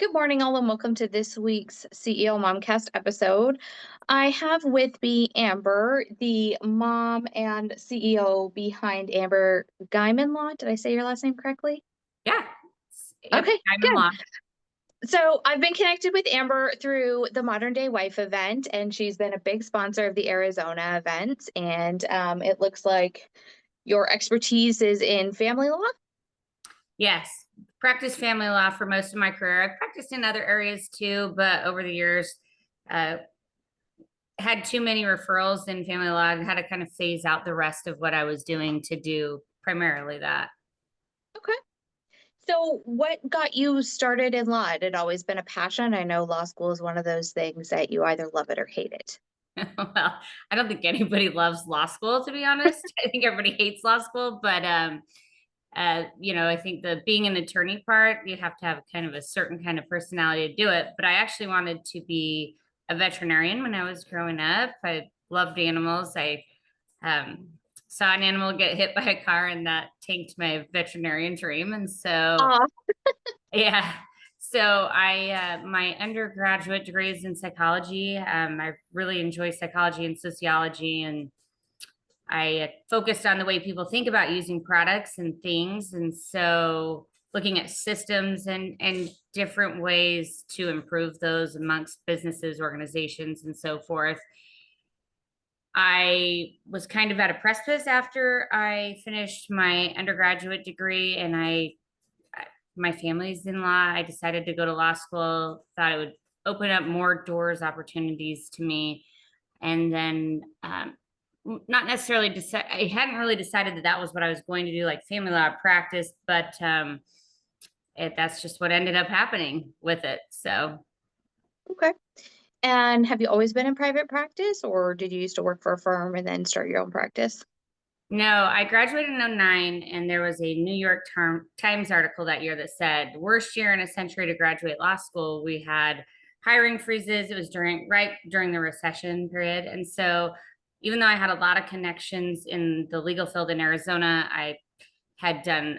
Good morning, all, and welcome to this week's CEO Momcast episode. I have with me Amber, the mom and CEO behind Amber Guymon Law. Did I say your last name correctly? Yeah. Yep. Okay, Guymon good. Law. So I've been connected with Amber through the Modern Day Wife event, and she's been a big sponsor of the Arizona event. And it looks like your expertise is in family law. Yes. Practiced family law for most of my career. I've practiced in other areas too, but over the years, uh, had too many referrals in family law and had to kind of phase out the rest of what I was doing to do primarily that. Okay. So, what got you started in law? It had always been a passion. I know law school is one of those things that you either love it or hate it. Well, I don't think anybody loves law school, to be honest. I think everybody hates law school, but I think the being an attorney part, you have to have kind of a certain kind of personality to do it. But I actually wanted to be a veterinarian when I was growing up. I loved animals. I um, saw an animal get hit by a car, and that tanked my veterinarian dream. And so, Oh, yeah. So my undergraduate degree is in psychology. I really enjoy psychology and sociology, and I focused on the way people think about using products and things. And so looking at systems and different ways to improve those amongst businesses, organizations, and so forth. I was kind of at a precipice after I finished my undergraduate degree, and my family's in law. I decided to go to law school, thought it would open up more doors, opportunities to me. And then not necessarily decide. I hadn't really decided that that was what I was going to do, like family law practice, but that's just what ended up happening with it. So okay. And have you always been in private practice, or did you used to work for a firm and then start your own practice? no, I graduated in '09, and there was a New York Times article that year that said, worst year in a century to graduate law school. We had hiring freezes. It was right during the recession period. And so even though I had a lot of connections in the legal field in Arizona, I had done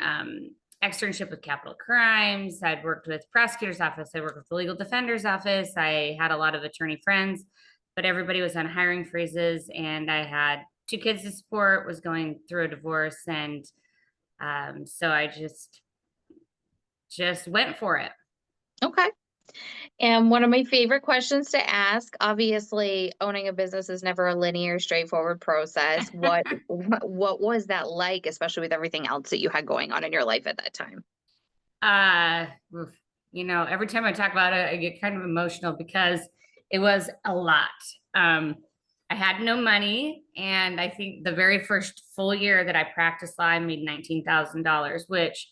externship with capital crimes. I'd worked with prosecutor's office. I worked with the legal defender's office. I had a lot of attorney friends, but everybody was on hiring freezes, and I had two kids to support, was going through a divorce, and so I just went for it. Okay. And one of my favorite questions to ask, obviously, owning a business is never a linear, straightforward process. What was that like, especially with everything else that you had going on in your life at that time? uh every time I talk about it, I get kind of emotional because it was a lot. um I had no money, and I think the very first full year that I practiced law, I made $19,000, which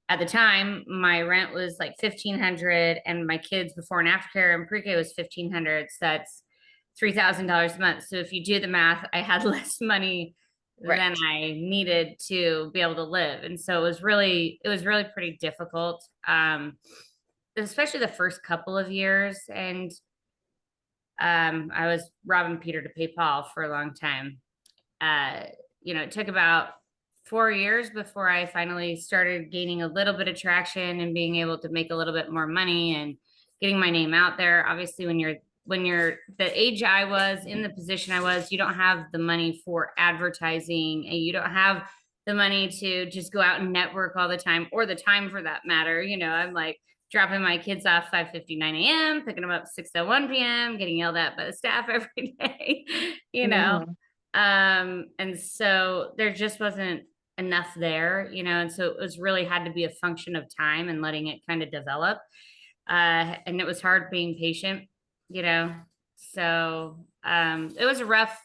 at the time my rent was like 1,500, and my kids before and after care and pre-K was 1,500. So that's $3,000 a month. So if you do the math, I had less money than Right. I needed to be able to live. And so it was really pretty difficult. Especially the first couple of years. And I was robbing Peter to pay Paul for a long time. uh, it took about 4 years before I finally started gaining a little bit of traction and being able to make a little bit more money and getting my name out there. Obviously, when you're the age I was in the position I was, you don't have the money for advertising, and you don't have the money to just go out and network all the time, or the time for that matter. I'm like dropping my kids off 5:59 a.m., picking them up 6:01 p.m., getting yelled at by the staff every day. you know Mhm. and so there just wasn't enough there, and so it was really had to be a function of time and letting it kind of develop. And it was hard being patient, you know. So it was a rough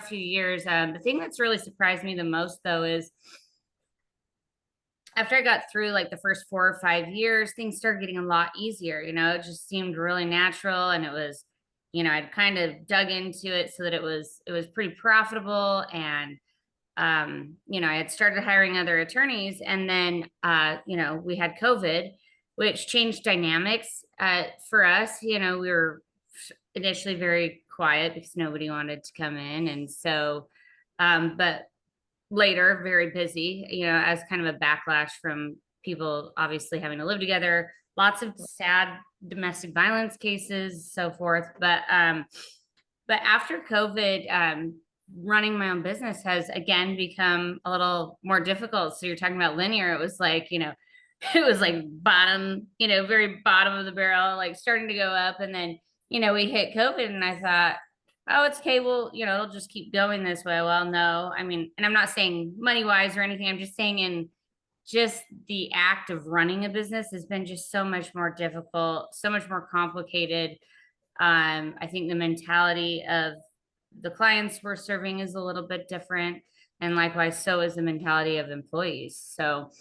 few years. The thing that's really surprised me the most, though, is after I got through like the first 4 or 5 years, things started getting a lot easier. It just seemed really natural, and it was, I'd kind of dug into it so that it was pretty profitable. And I had started hiring other attorneys, and then we had COVID, which changed dynamics for us. We were initially very quiet because nobody wanted to come in, and so but later very busy, as kind of a backlash from people obviously having to live together. Lots of sad domestic violence cases, so forth. But after COVID, running my own business has again become a little more difficult. So you're talking about linear. It was like, it was like bottom, very bottom of the barrel, like starting to go up. And then, we hit COVID and I thought, oh, it's okay. Well, it'll just keep going this way. Well, no, I mean, and I'm not saying money wise or anything. I'm just saying in just the act of running a business has been just so much more difficult, so much more complicated. I think the mentality of the clients we're serving is a little bit different, and likewise, so is the mentality of employees. So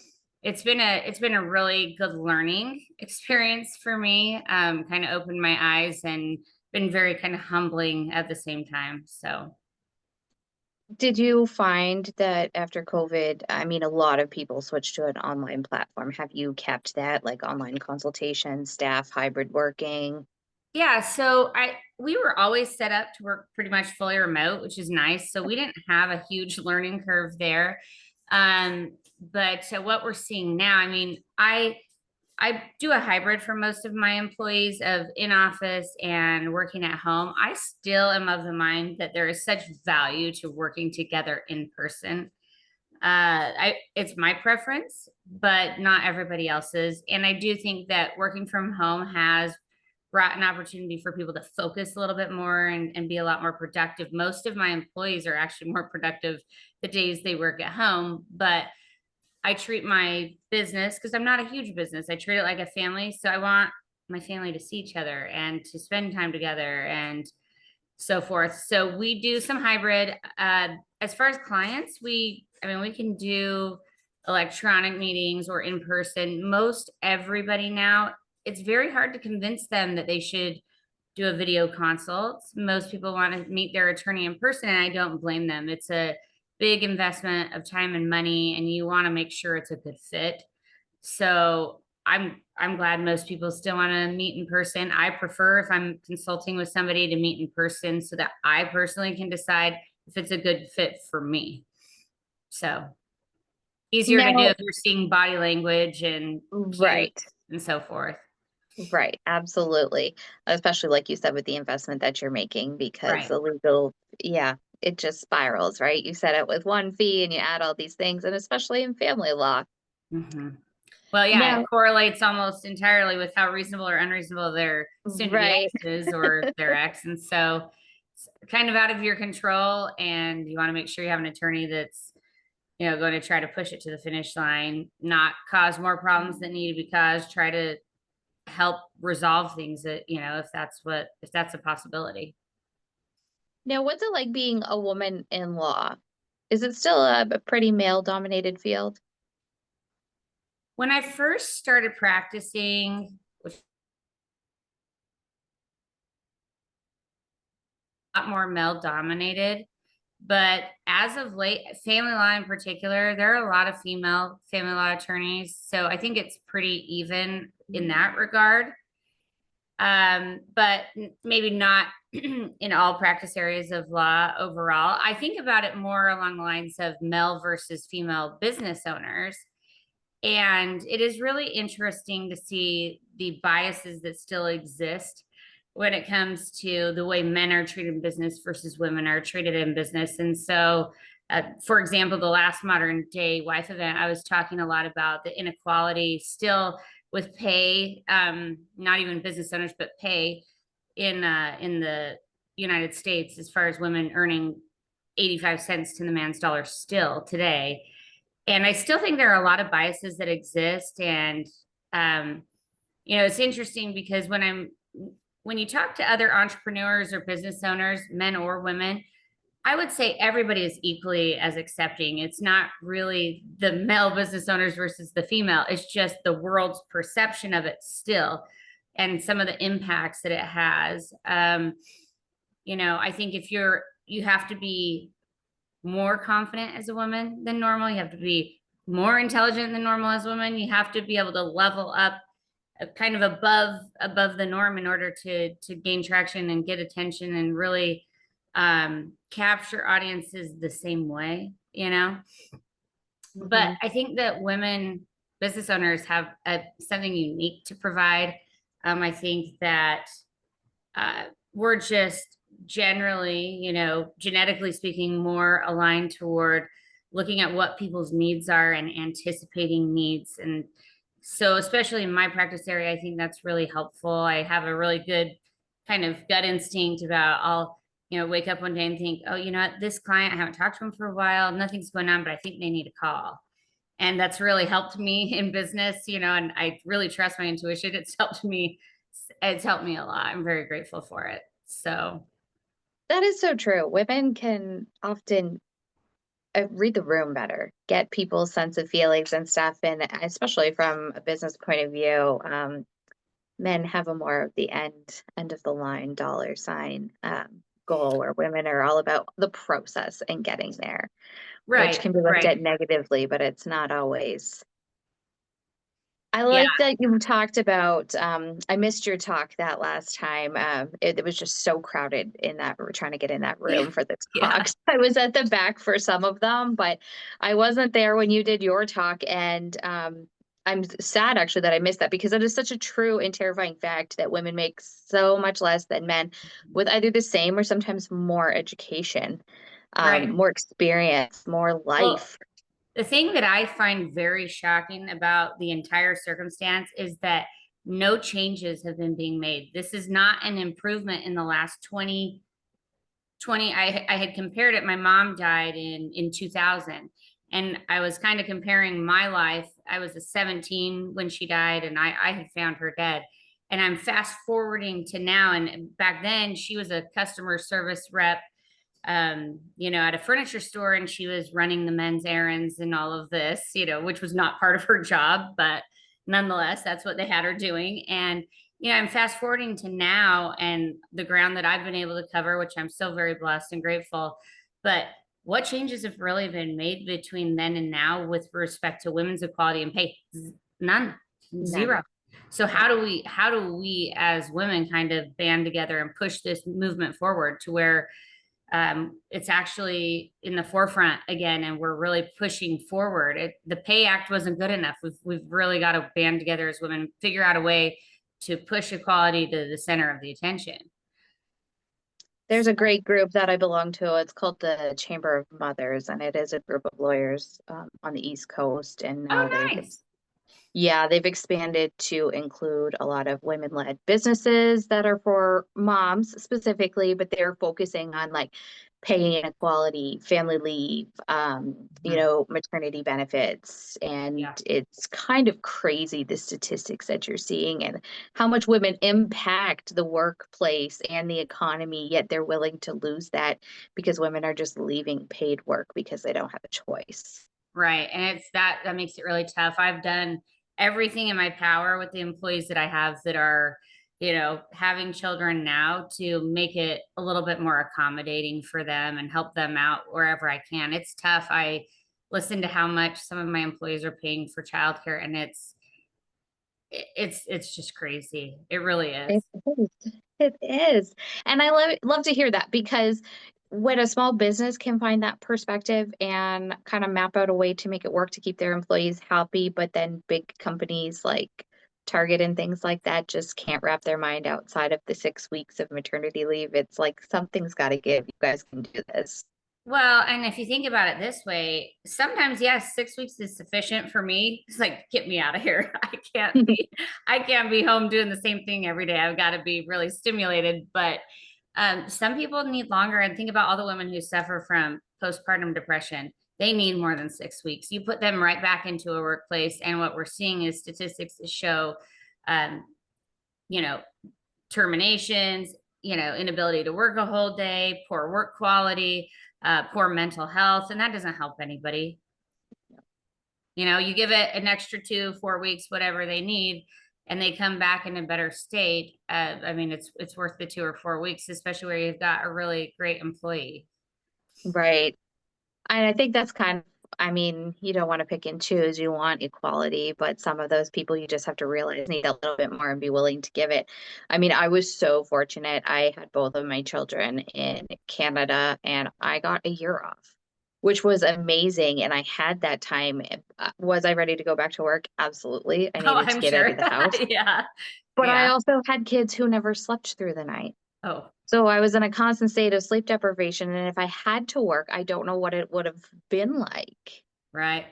it's been a really good learning experience for me. Kind of opened my eyes and been very kind of humbling at the same time. So Did you find that after COVID, I mean, a lot of people switched to an online platform. Have you kept that, like online consultation, staff, hybrid working? yeah, so we were always set up to work pretty much fully remote, which is nice. So we didn't have a huge learning curve there. But what we're seeing now, I mean, I do a hybrid for most of my employees of in office and working at home. I still am of the mind that there is such value to working together in person. It's my preference, but not everybody else's. And I do think that working from home has brought an opportunity for people to focus a little bit more and be a lot more productive. Most of my employees are actually more productive the days they work at home, but I treat my business, because I'm not a huge business, I treat it like a family. So I want my family to see each other and to spend time together and so forth. So we do some hybrid. As far as clients, I mean, we can do electronic meetings or in person. Most everybody now, it's very hard to convince them that they should do a video consult. Most people want to meet their attorney in person, and I don't blame them. It's a big investment of time and money, and you want to make sure it's a good fit. So I'm glad most people still want to meet in person. I prefer, if I'm consulting with somebody, to meet in person so that I personally can decide if it's a good fit for me. So easier to do Now, if you're seeing body language and cues right, and so forth. right, absolutely. Especially like you said, with the investment that you're making, because Right. the legal, yeah, it just spirals, right? You set it with one fee and you add all these things, and especially in family law. Mm-hmm. Well, yeah, it Now, correlates almost entirely with how reasonable or unreasonable their soon to be right. ex is or their ex. And so it's kind of out of your control. And you want to make sure you have an attorney that's, going to try to push it to the finish line, not cause more problems that need to be caused, try to help resolve things that, if that's a possibility. Now, what's it like being a woman in law? Is it still a pretty male-dominated field? When I first started practicing, which a lot more male dominated. But as of late, family law in particular, there are a lot of female family law attorneys. So I think it's pretty even in that regard. But maybe not in all practice areas of law overall. I think about it more along the lines of male versus female business owners. And it is really interesting to see the biases that still exist when it comes to the way men are treated in business versus women are treated in business. And so, for example, the last Modern Day Wife event, I was talking a lot about the inequality still with pay, not even business owners, but pay in the United States, as far as women earning 85 cents to the man's dollar still today. And I still think there are a lot of biases that exist. And, it's interesting because when you talk to other entrepreneurs or business owners, men or women, I would say everybody is equally as accepting. It's not really the male business owners versus the female. It's just the world's perception of it still and some of the impacts that it has. I think you have to be more confident as a woman than normal. You have to be more intelligent than normal as a woman. You have to be able to level up kind of above the norm in order to gain traction and get attention and really capture audiences the same way. But Mhm. I think that women business owners have something unique to provide. I think that we're just generally, genetically speaking, more aligned toward looking at what people's needs are and anticipating needs. And so, especially in my practice area, I think that's really helpful. I have a really good kind of gut instinct about I'll, wake up one day and think, oh, what, this client, I haven't talked to him for a while, nothing's going on, but I think they need a call. And that's really helped me in business, and I really trust my intuition. It's helped me a lot. I'm very grateful for it. So, That is so true. Women can often read the room better, get people's sense of feelings and stuff. And especially from a business point of view, men have a more of the end of the line dollar sign goal, where women are all about the process and getting there, which right, can be looked right. at negatively, but it's not always. I Yeah, like that you talked about, I missed your talk that last time. It was just so crowded in that, we were trying to get in that yeah, room for the yeah, talks. I was at the back for some of them, but I wasn't there when you did your talk. And I'm sad actually that I missed that, because it is such a true and terrifying fact that women make so much less than men with either the same or sometimes more education, right. more experience, more Well, life. the thing that I find very shocking about the entire circumstance is that no changes have been being made. This is not an improvement in the last 20. I had compared it. My mom died in 2000, and I was kind of comparing my life. I was a 17 when she died, and I had found her dead. And I'm fast forwarding to now. And back then, she was a customer service rep, at a furniture store, and she was running the men's errands and all of this, which was not part of her job, but nonetheless, that's what they had her doing. And I'm fast forwarding to now and the ground that I've been able to cover, which I'm so very blessed and grateful. But what changes have really been made between then and now with respect to women's equality and pay? None, None. zero. So how do we as women kind of band together and push this movement forward to where it's actually in the forefront again, and we're really pushing forward. The Pay Act wasn't good enough. We've really got to band together as women, figure out a way to push equality to the center of the attention. There's a great group that I belong to. It's called the Chamber of Mothers, and it is a group of lawyers on the East Coast. And now Oh, nice. yeah, they've expanded to include a lot of women-led businesses that are for moms specifically, but they're focusing on like pay inequality, family leave, Mhm. maternity benefits. And Yeah. it's kind of crazy the statistics that you're seeing and how much women impact the workplace and the economy, yet they're willing to lose that because women are just leaving paid work because they don't have a choice. Right. And it's that makes it really tough. I've done everything in my power with the employees that I have that are, having children now to make it a little bit more accommodating for them and help them out wherever I can. It's tough. I listen to how much some of my employees are paying for childcare, and it's just crazy. It really is. It is. It is. And I love to hear that, because when a small business can find that perspective and kind of map out a way to make it work to keep their employees happy, but then big companies like Target and things like that just can't wrap their mind outside of the 6 weeks of maternity leave. It's like something's got to give. You guys can do this. Well, and if you think about it this way, sometimes yes, 6 weeks is sufficient for me. It's like, get me out of here. I can't be home doing the same thing every day. I've got to be really stimulated. But some people need longer. And think about all the women who suffer from postpartum depression. They need more than 6 weeks. You put them right back into a workplace, and what we're seeing is statistics that show, um, you know, terminations, inability to work a whole day, poor work quality, poor mental health, and that doesn't help anybody. You give it an extra 2, 4 weeks, whatever they need, and they come back in a better state. I mean, it's worth the 2 or 4 weeks, especially where you've got a really great employee. Right. And I think that's kind of, I mean, you don't want to pick and choose. You want equality, but some of those people you just have to realize need a little bit more and be willing to give it. I mean, I was so fortunate. I had both of my children in Canada and I got a year off. which was amazing. And I had that time. Was I ready to go back to work? Absolutely. I Oh, needed to I'm get out of sure. the house. Yeah. But I Yeah. also had kids who never slept through the night. Oh, So I was in a constant state of sleep deprivation. And if I had to work, I don't know what it would have been like. right.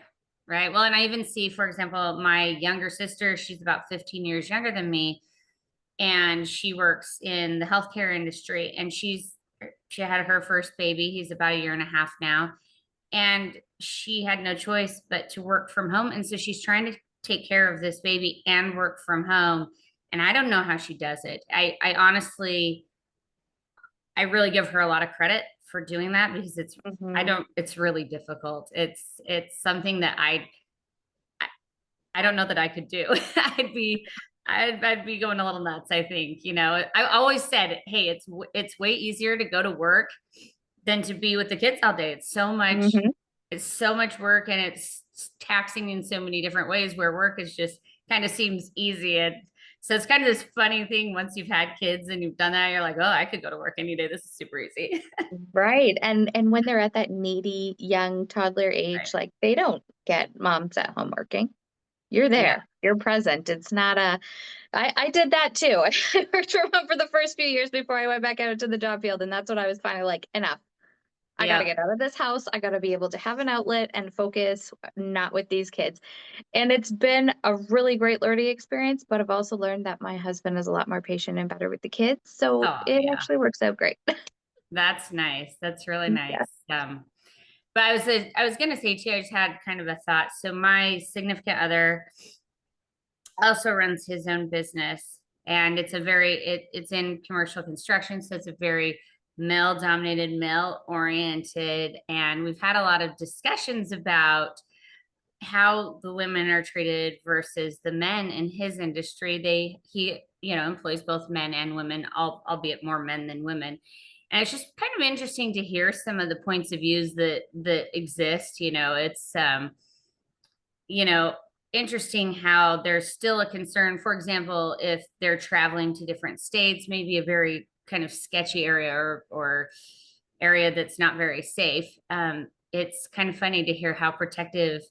Right. Well, and I even see, for example, my younger sister, she's about 15 years younger than me, and she works in the healthcare industry, and she had her first baby. He's about a year and a half now, and she had no choice but to work from home. And so she's trying to take care of this baby and work from home. And I don't know how she does it. I honestly, I really give her a lot of credit for doing that, because I Hmm. don't, it's really difficult. It's something that I don't know that I could do. I'd be going a little nuts, I think. I always said, hey, it's way easier to go to work than to be with the kids all day. Hmm. It's so much work, and it's taxing in so many different ways, where work is just kind of seems easy. And so it's kind of this funny thing. Once you've had kids and you've done that, you're like, oh, I could go to work any day. This is super easy. Right. And when they're at that needy young toddler age, Right. like they don't get moms at home working. You're Yeah. there. You're present. It's not a I did that too. I worked from home for the first few years before I went back out into the job field. And that's when I was finally like, enough. I got to Yeah. get out of this house. I got to be able to have an outlet and focus, not with these kids. And it's been a really great learning experience, but I've also learned that my husband is a lot more patient and better with the kids. So Oh, it yeah. actually works out great. That's nice. That's really Yeah. nice. But I was gonna say too, I just had kind of a thought. So my significant other also runs his own business, and it's in commercial construction, so it's a very male dominated, male oriented, and we've had a lot of discussions about how the women are treated versus the men in his industry. He employs both men and women, albeit more men than women. And it's just kind of interesting to hear some of the points of views that exist. It's you know, interesting how there's still a concern. For example, if they're traveling to different states, maybe a very kind of sketchy area, or area that's not very safe. It's kind of funny to hear how protective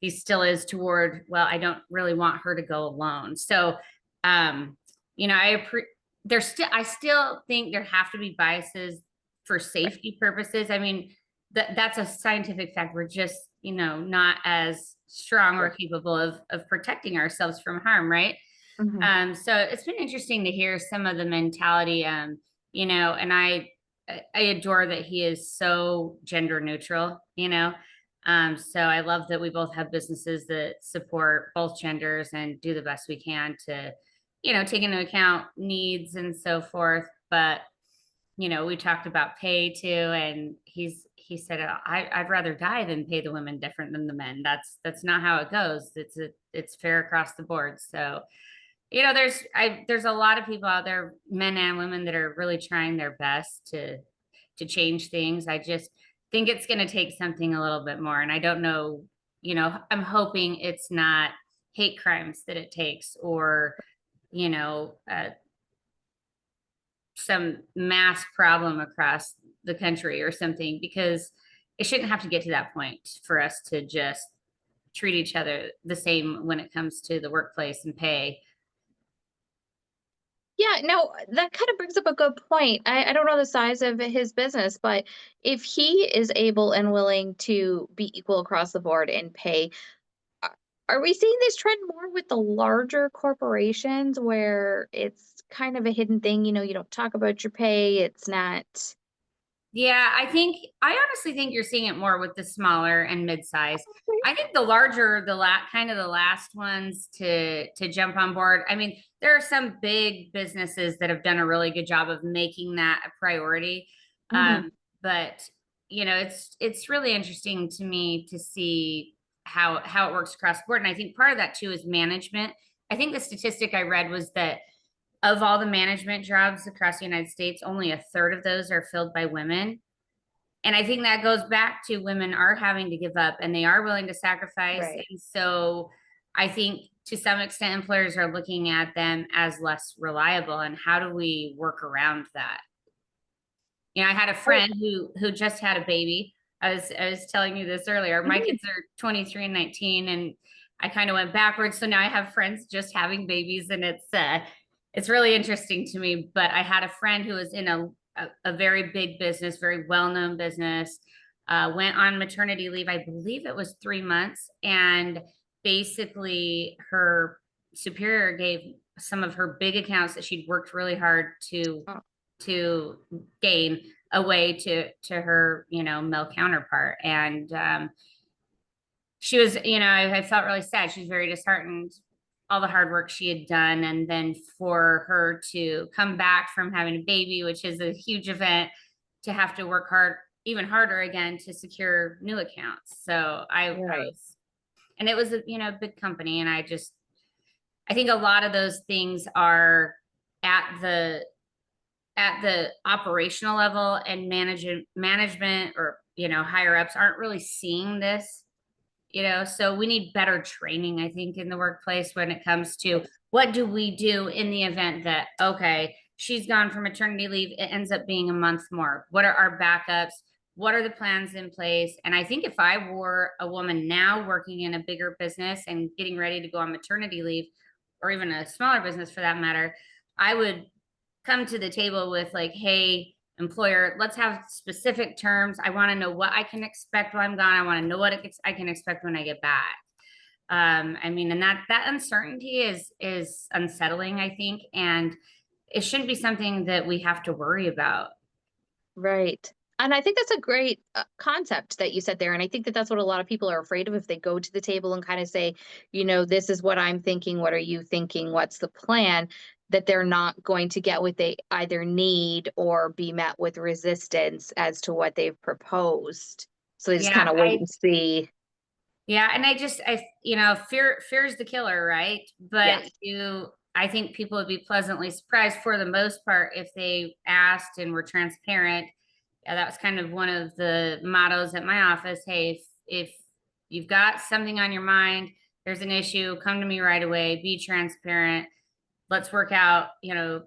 he still is toward, well, I don't really want her to go alone. So, um, I still think there have to be biases for safety purposes. I mean, that's a scientific fact. We're just, not as strong or capable of protecting ourselves from harm, right? Mhm. So it's been interesting to hear some of the mentality, and I adore that he is so gender neutral, so I love that we both have businesses that support both genders and do the best we can to, take into account needs and so forth. But, we talked about pay too, and he said, I'd rather die than pay the women different than the men. That's not how it goes. It's fair across the board. So, there's a lot of people out there, men and women, that are really trying their best to change things. I just think it's going to take something a little bit more. And I don't know, I'm hoping it's not hate crimes that it takes, or, you know, uh, some mass problem across the country or something, because it shouldn't have to get to that point for us to just treat each other the same when it comes to the workplace and pay. Yeah, no, that kind of brings up a good point. I don't know the size of his business, but if he is able and willing to be equal across the board in pay, a- are we seeing this trend more with the larger corporations where it's kind of a hidden thing? You don't talk about your pay. It's not. Yeah, I honestly think you're seeing it more with the smaller and mid-size. I think the larger, kind of the last ones to jump on board. I mean, there are some big businesses that have done a really good job of making that a priority. Mhm. But it's really interesting to me to see how it works across the board. And I think part of that too is management. I think the statistic I read was that of all the management jobs across the United States, only a third of those are filled by women. And I think that goes back to women are having to give up, and they are willing to sacrifice. Right. And so I think to some extent, employers are looking at them as less reliable. And how do we work around that? I had a Oh, friend who just had a baby. I was telling you this earlier. My Mhm. kids are 23 and 19, and I kind of went backwards. So now I have friends just having babies, and it's really interesting to me. But I had a friend who was in a very big business, very well-known business, went on maternity leave. I believe it was 3 months, and basically her superior gave some of her big accounts that she'd worked really hard Oh, to gain away to her, male counterpart. And she was, I felt really sad. She was very disheartened, all the hard work she had done. And then for her to come back from having a baby, which is a huge event, to have to work hard, even harder again to secure new accounts. So I right. was, and it was a, big company. And I think a lot of those things are at the operational level, and management, or higher ups aren't really seeing this, so we need better training, I think, in the workplace when it comes to what do we do in the event that, okay, she's gone for maternity leave, it ends up being a month more. What are our backups? What are the plans in place? And I think if I were a woman now working in a bigger business and getting ready to go on maternity leave, or even a smaller business for that matter, I would come to the table with, like, hey, employer, let's have specific terms. I want to know what I can expect while I'm gone. I want to know what I can expect when I get back. I mean, and that uncertainty is unsettling, I think, and it shouldn't be something that we have to worry about. Right. And I think that's a great concept that you said there. And I think that that's what a lot of people are afraid of if they go to the table and kind of say, this is what I'm thinking. What are you thinking? What's the plan? That they're not going to get what they either need or be met with resistance as to what they've proposed. So they just Yeah, kind of wait and see. yeah, and fear is the killer, right? But Yes. I think people would be pleasantly surprised for the most part if they asked and were transparent. Yeah, that was kind of one of the mottos at my office. Hey, if you've got something on your mind, there's an issue, come to me right away, be transparent. Let's work out,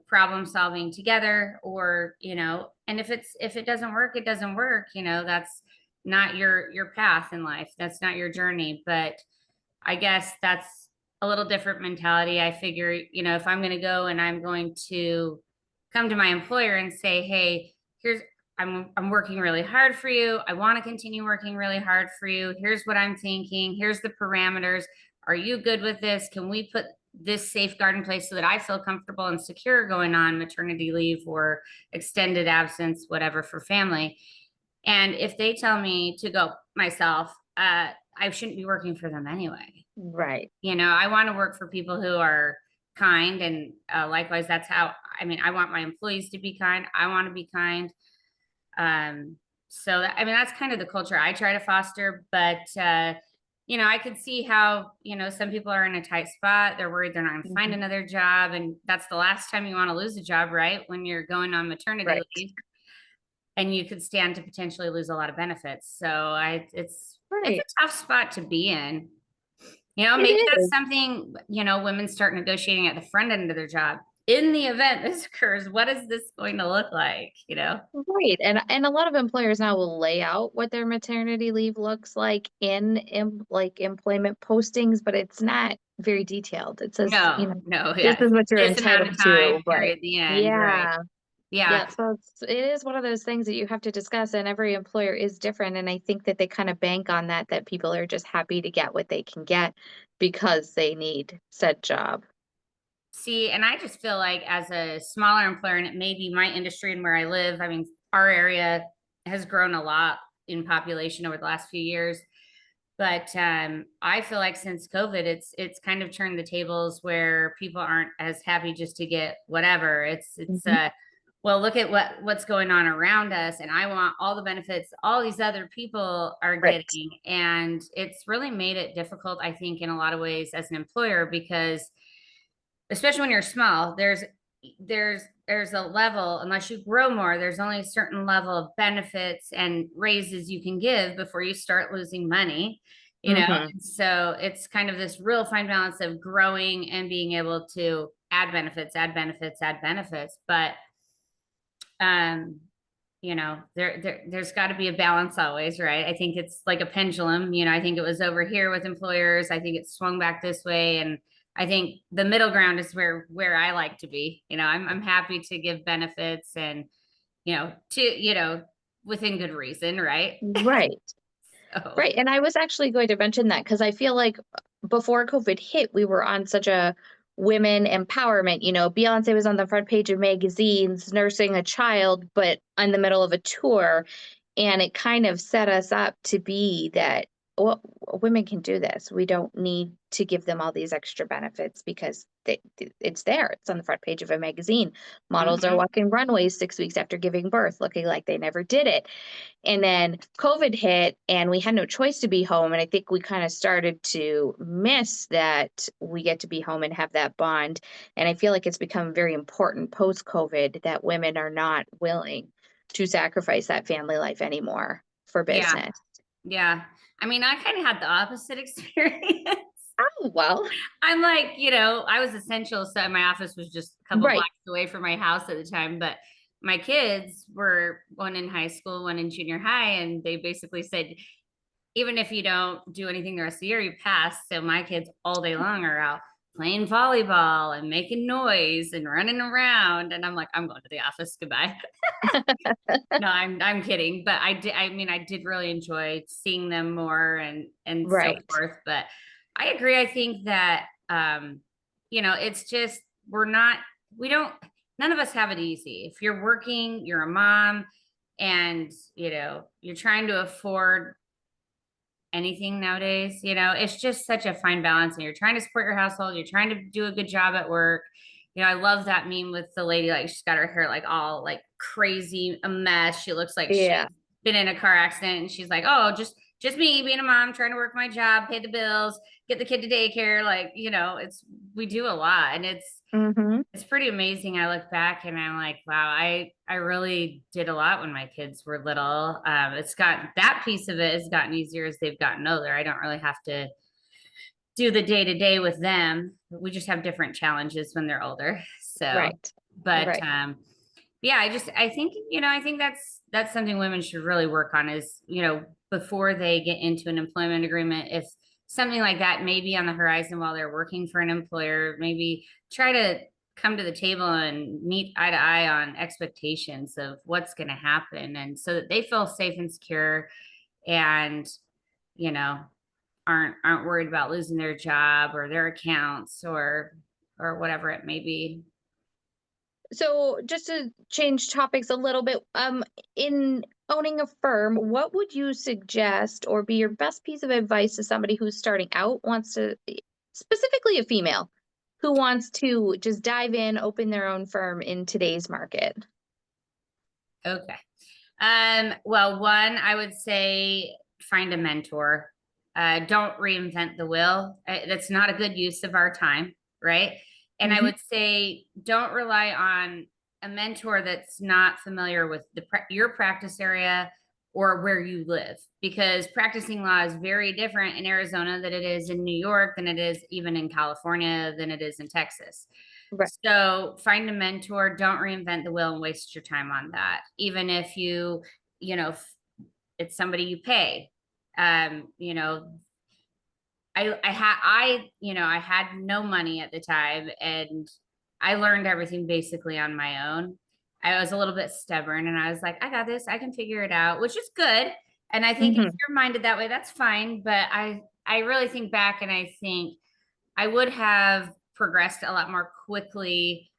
problem solving together. Or, and if it doesn't work, it doesn't work. That's not your path in life. That's not your journey. But I guess that's a little different mentality. I figure, if I'm going to go and I'm going to come to my employer and say, hey, I'm working really hard for you. I want to continue working really hard for you. Here's what I'm thinking. Here's the parameters. Are you good with this? Can we put this safeguard in place so that I feel comfortable and secure going on maternity leave or extended absence, whatever, for family? And if they tell me to go myself, I shouldn't be working for them anyway. Right. I want to work for people who are kind, and likewise, that's how, I mean, I want my employees to be kind. I want to be kind. I mean, that's kind of the culture I try to foster. But I could see how, some people are in a tight spot. They're worried they're not going to find Mhm. another job, and that's the last time you want to lose a job, right? When you're going on maternity Right. leave, and you could stand to potentially lose a lot of benefits. So it's Right. a tough spot to be in. It Maybe that's is. something, women start negotiating at the front end of their job. In the event this occurs, what is this going to look like? Right. And a lot of employers now will lay out what their maternity leave looks like in like employment postings, but it's not very detailed. It says, No, no, this yeah. is what you're This amount entitled of time, to, but period, the end, right. yeah. Yeah. Yeah, so it is one of those things that you have to discuss, and every employer is different. And I think that they kind of bank on that people are just happy to get what they can get because they need said job. See, and I just feel like as a smaller employer, and it may be my industry and where I live, I mean, our area has grown a lot in population over the last few years. But I feel like since COVID, it's kind of turned the tables where people aren't as happy just to get whatever. It's Mhm. well, look at what's going on around us, and I want all the benefits all these other people are Right. getting. And it's really made it difficult, I think, in a lot of ways as an employer, because especially when you're small, there's a level, unless you grow more, there's only a certain level of benefits and raises you can give before you start losing money, Hmm. and so it's kind of this real fine balance of growing and being able to add benefits, add benefits, add benefits. But um there's got to be a balance always, right? I think it's like a pendulum. I think it was over here with employers. I think it swung back this way, and I think the middle ground is where I like to be. I'm happy to give benefits and to within good reason, right? Right. So, Right, and I was actually going to mention that because I feel like before COVID hit, we were on such a women empowerment. Beyonce was on the front page of magazines nursing a child, but in the middle of a tour, and it kind of set us up to be that, well, women can do this. We don't need to give them all these extra benefits because it's there. It's on the front page of a magazine. Models are mhm. walking runways 6 weeks after giving birth, looking like they never did it. And then COVID hit and we had no choice to be home. And I think we kind of started to miss that we get to be home and have that bond. And I feel like it's become very important post COVID that women are not willing to sacrifice that family life anymore for Yeah, business. yeah. I mean, I kind of had the opposite experience. Oh, well, I'm like, I was essential, so my office was just a couple right. blocks away from my house at the time. But my kids were one in high school, one in junior high, and they basically said, even if you don't do anything the rest of the year, you pass. So my kids all day long are out playing volleyball and making noise and running around. And I'm like, I'm going to the office. Goodbye. No, I'm kidding, but I did. I mean, I did really enjoy seeing them more and so Right. forth. But I agree. I think that it's just we're not. We don't. None of us have it easy. If you're working, you're a mom, and you're trying to afford anything nowadays. It's just such a fine balance, and you're trying to support your household. You're trying to do a good job at work. I love that meme with the lady, like she's got her hair like all like crazy a mess. She looks like she's Yeah. been in a car accident, and she's like, oh, just me being a mom, trying to work my job, pay the bills, get the kid to daycare. Like, it's we do a lot, and Hmm. it's pretty amazing. I look back and I'm like, wow, I really did a lot when my kids were little. It's got that piece of it has gotten easier as they've gotten older. I don't really have to do the day to day with them. We just have different challenges when they're older. So, Right. but Right. yeah, I think I think that's something women should really work on is before they get into an employment agreement, if something like that may be on the horizon while they're working for an employer, maybe try to come to the table and meet eye to eye on expectations of what's going to happen, and so that they feel safe and secure, and you know aren't worried about losing their job or their accounts or whatever it may be. So just to change topics a little bit, in owning a firm, what would you suggest or be your best piece of advice to somebody who's starting out, wants to, specifically a female, who wants to just dive in, open their own firm in today's market? Okay. Well, one, I would say find a mentor. Don't reinvent the wheel. That's not a good use of our time, right? And I Hmm. would say don't rely on a mentor that's not familiar with your practice area or where you live, because practicing law is very different in Arizona than it is in New York, than it is even in California, than it is in Texas. Right. So find a mentor, don't reinvent the wheel and waste your time on that. Even if you know, it's somebody you pay. Um, you know, I had no money at the time, and I learned everything basically on my own. I was a little bit stubborn, and I was like, I got this, I can figure it out, which is good. And I think if Hmm. you're minded that way, that's fine. But I really think back and I think I would have progressed a lot more quickly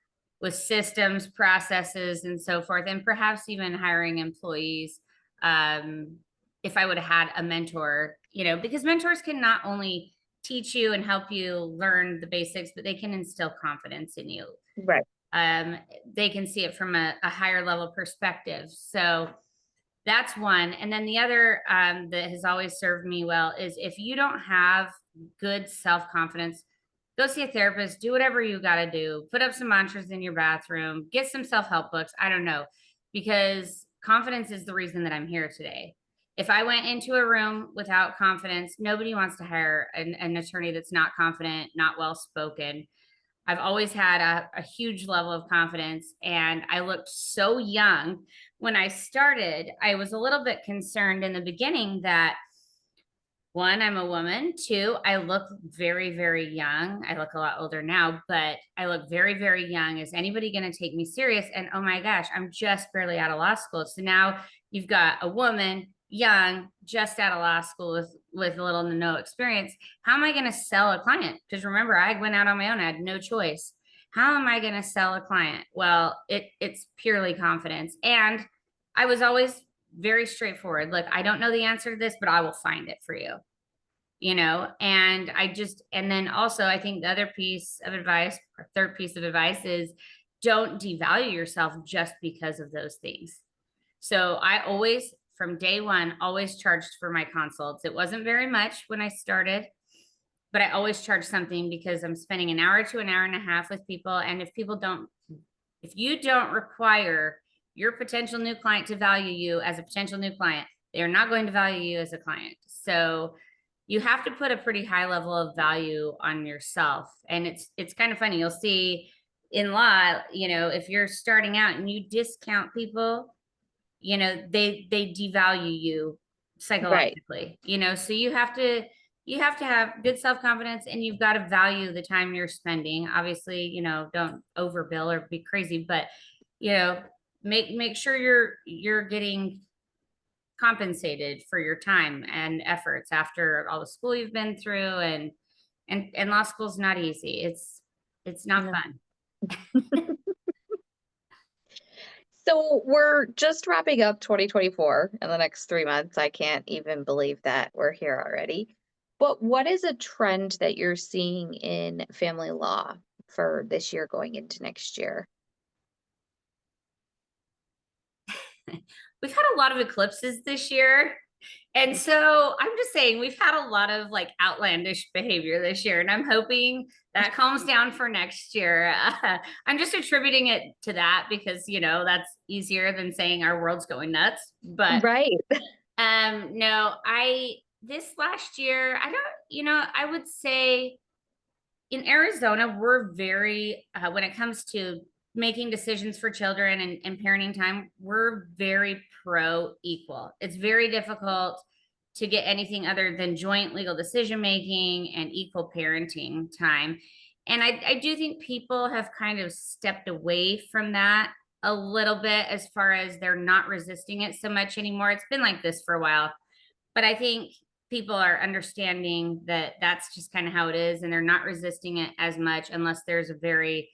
with systems, processes, and so forth, and perhaps even hiring employees. Um, if I would have had a mentor, because mentors can not only teach you and help you learn the basics, but they can instill confidence in you. Right. Um, they can see it from a higher level perspective. So that's one. And then the other that has always served me well is if you don't have good self confidence, go see a therapist, do whatever you got to do, put up some mantras in your bathroom, get some self help books. I don't know, because confidence is the reason that I'm here today. If I went into a room without confidence, nobody wants to hire an attorney that's not confident, not well spoken. I've always had a huge level of confidence, and I looked so young when I started. I was a little bit concerned in the beginning that, one, I'm a woman. Two, I look very, very young. I look a lot older now, but I look very, very young. Is anybody going to take me serious? And oh my gosh, I'm just barely out of law school. So now you've got a woman, young, just out of law school with little to no experience. How am I going to sell a client? Because remember, I went out on my own. I had no choice. How am I going to sell a client? Well, it's purely confidence. And I was always very straightforward. Like, I don't know the answer to this, but I will find it for you, and and then also, I think the other piece of advice, or third piece of advice, is don't devalue yourself just because of those things. So I always, from day one, always charged for my consults. It wasn't very much when I started, but I always charged something because I'm spending an hour to an hour and a half with people. And if you don't require your potential new client to value you as a potential new client, they are not going to value you as a client. So you have to put a pretty high level of value on yourself. And it's kind of funny. You'll see in law, if you're starting out and you discount people, they devalue you Right. psychologically, so you have to have good self-confidence, and you've got to value the time you're spending. Obviously, don't overbill or be crazy, but you know make sure you're getting compensated for your time and efforts after all the school you've been through. And law school's not easy. It's not No. fun. So we're just wrapping up 2024 in the next 3 months. I can't even believe that we're here already. But what is a trend that you're seeing in family law for this year going into next year? We've had a lot of eclipses this year. And so I'm just saying, we've had a lot of like outlandish behavior this year, and I'm hoping that calms down for next year. I'm just attributing it to that because, that's easier than saying our world's going nuts. But Right. no, this last year, I would say in Arizona, we're very, when it comes to making decisions for children and parenting time, we're very pro equal. It's very difficult to get anything other than joint legal decision making and equal parenting time. And I do think people have kind of stepped away from that a little bit, as far as they're not resisting it so much anymore. It's been like this for a while, but I think people are understanding that that's just kind of how it is, and they're not resisting it as much unless there's a very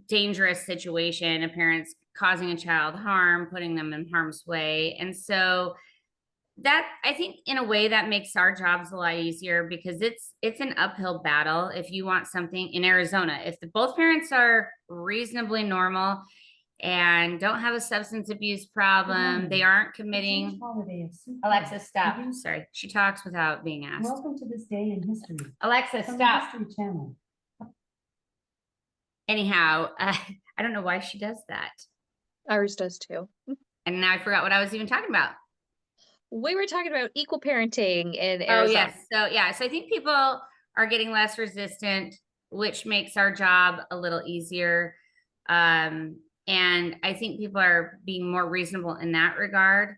dangerous situation, a parent's causing a child harm, putting them in harm's way. And so that, I think, in a way, that makes our jobs a lot easier, because it's an uphill battle. If you want something in Arizona, if both parents are reasonably normal and don't have a substance abuse problem, they aren't committing. Alexa, stop. Sorry, she talks without being asked. Welcome to this day in history. Alexa, From stop. the History Channel. Anyhow, I don't know why she does that. Ours does too. And now I forgot what I was even talking about. We were talking about equal parenting in Oh, Arizona. yes. So, yeah. So I think people are getting less resistant, which makes our job a little easier. And I think people are being more reasonable in that regard.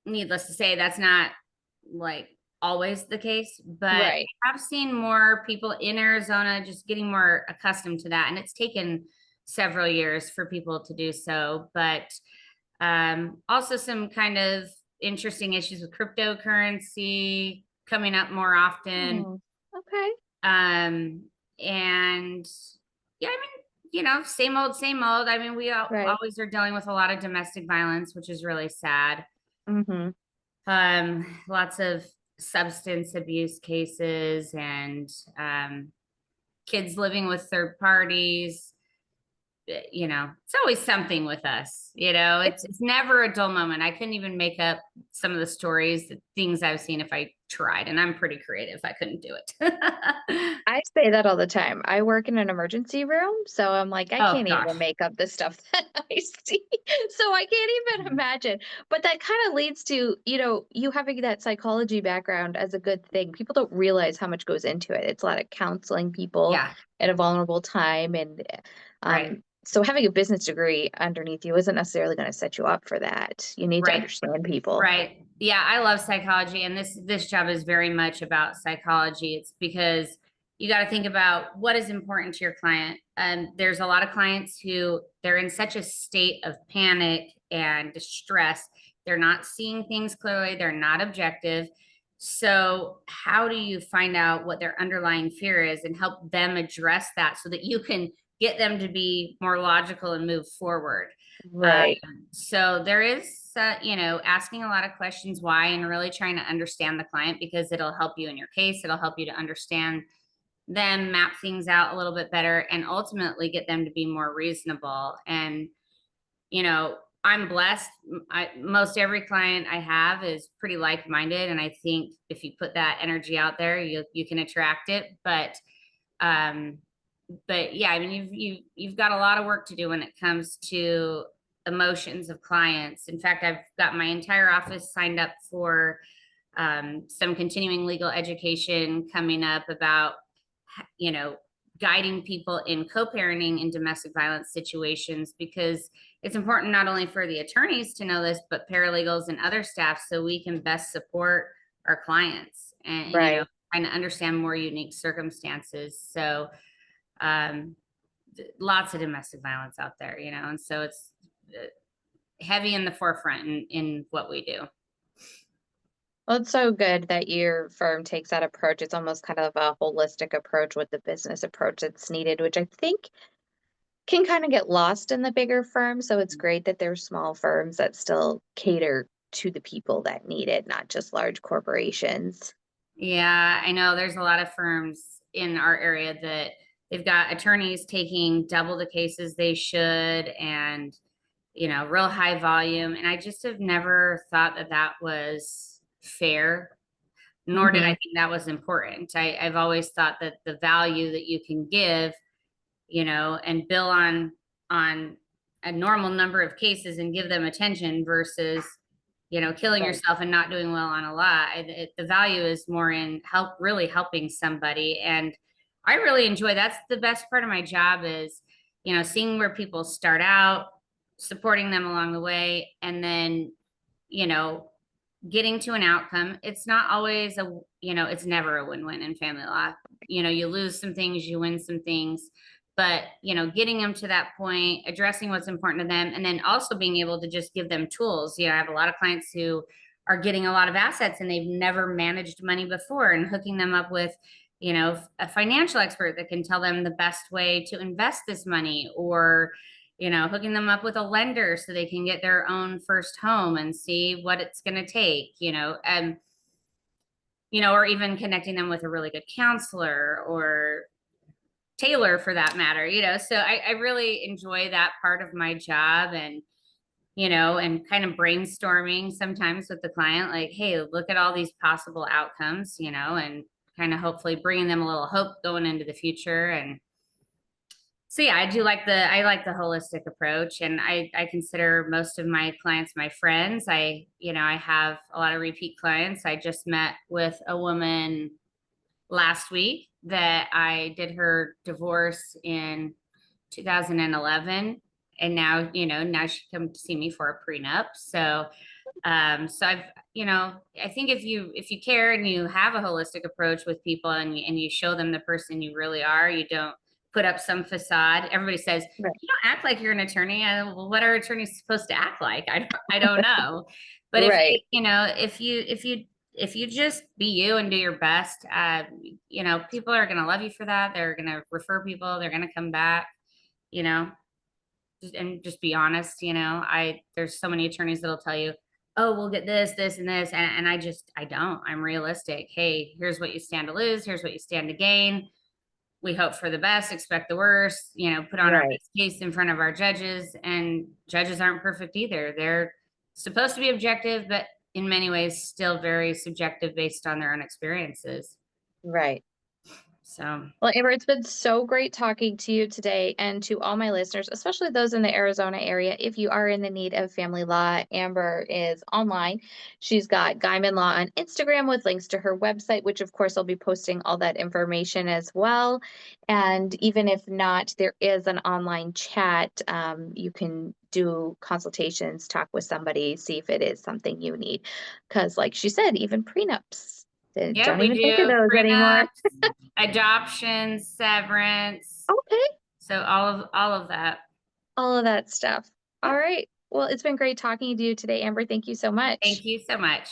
Needless to say, that's not like always the case, but Right. I've seen more people in Arizona just getting more accustomed to that. And it's taken several years for people to do so. But also some kind of interesting issues with cryptocurrency coming up more often. Oh, okay. And yeah, I mean, same old, same old. I mean, we Right. always are dealing with a lot of domestic violence, which is really sad. Mm-hmm. Lots of substance abuse cases, and kids living with third parties. It's always something with us. It's never a dull moment. I couldn't even make up some of the stories, the things I've seen if I tried, and I'm pretty creative. I couldn't do it. I say that all the time. I work in an emergency room, so I'm like, I Oh can't even gosh. make up the stuff that I see. So I can't even Mhm. imagine. But that kind of leads to, you having that psychology background as a good thing. People don't realize how much goes into it. It's a lot of counseling people Yeah, at a vulnerable time. And right, so having a business degree underneath you isn't necessarily going to set you up for that. You need to right. understand people. Right. Yeah, I love psychology, and this job is very much about psychology. It's because you got to think about what is important to your client. There's a lot of clients who they're in such a state of panic and distress. They're not seeing things clearly. They're not objective. So, how do you find out what their underlying fear is and help them address that so that you can get them to be more logical and move forward? Um, Right. so there is, asking a lot of questions why and really trying to understand the client because it'll help you in your case. It'll help you to understand them, map things out a little bit better, and ultimately get them to be more reasonable. And, I'm blessed. Most every client I have is pretty like-minded. And I think if you put that energy out there, you can attract it. Um, but yeah, I mean, you've got a lot of work to do when it comes to emotions of clients. In fact, I've got my entire office signed up for some continuing legal education coming up about, you know, guiding people in co-parenting in domestic violence situations because it's important not only for the attorneys to know this, but paralegals and other staff so we can best support our clients and Right. trying to understand more unique circumstances. So um, lots of domestic violence out there, and so it's heavy in the forefront in what we do. Well, it's so good that your firm takes that approach. It's almost kind of a holistic approach with the business approach that's needed, which I think can kind of get lost in the bigger firms. So it's great that there's small firms that still cater to the people that need it, not just large corporations. Yeah, I know there's a lot of firms in our area that they've got attorneys taking double the cases they should and real high volume. And I just have never thought that that was fair, nor did I Hmm. think that was important. I've always thought that the value that you can give, and bill on a normal number of cases and give them attention versus, killing Right. yourself and not doing well on a lot. The value is more in really helping somebody. And I really enjoy that's the best part of my job is, seeing where people start out, supporting them along the way, and then, you know, getting to an outcome. It's not always it's never a win-win in family law. You lose some things, you win some things, but getting them to that point, addressing what's important to them, and then also being able to just give them tools. I have a lot of clients who are getting a lot of assets and they've never managed money before and hooking them up with a financial expert that can tell them the best way to invest this money or hooking them up with a lender so they can get their own first home and see what it's going to take, or even connecting them with a really good counselor or tailor for that matter, So I really enjoy that part of my job and kind of brainstorming sometimes with the client, like, hey, look at all these possible outcomes, and kind of hopefully bringing them a little hope going into the future. And so yeah, I like the holistic approach and I consider most of my clients my friends. I have a lot of repeat clients. I just met with a woman last week that I did her divorce in 2011 and now she come to see me for a prenup. So I think if you care and you have a holistic approach with people and you show them the person you really are, you don't put up some facade. Everybody says, Right. you don't act like you're an attorney. Well, what are attorneys supposed to act like? I don't know. But Right. if you just be you and do your best, people are going to love you for that. They're going to refer people. They're going to come back, you know, and just be honest. There's so many attorneys that'll tell you, oh, we'll get this and this. And I don't. I'm realistic. Hey, here's what you stand to lose. Here's what you stand to gain. We hope for the best, expect the worst, put on our Right. best case in front of our judges. And judges aren't perfect either. They're supposed to be objective, but in many ways, still very subjective based on their own experiences. Right. So Well, Amber, it's been so great talking to you today and to all my listeners, especially those in the Arizona area. If you are in the need of family law, Amber is online. She's got Guymon Law on Instagram with links to her website, which of course I'll be posting all that information as well. And even if not, there is an online chat. You can do consultations, talk with somebody, see if it is something you need. Because, like she said, even prenups, they yeah, don't we even think of do those anymore. prenups, adoption, severance. Okay. So all of that. All of that stuff. All Yep. right. Well, it's been great talking to you today, Amber. Thank you so much. Thank you so much.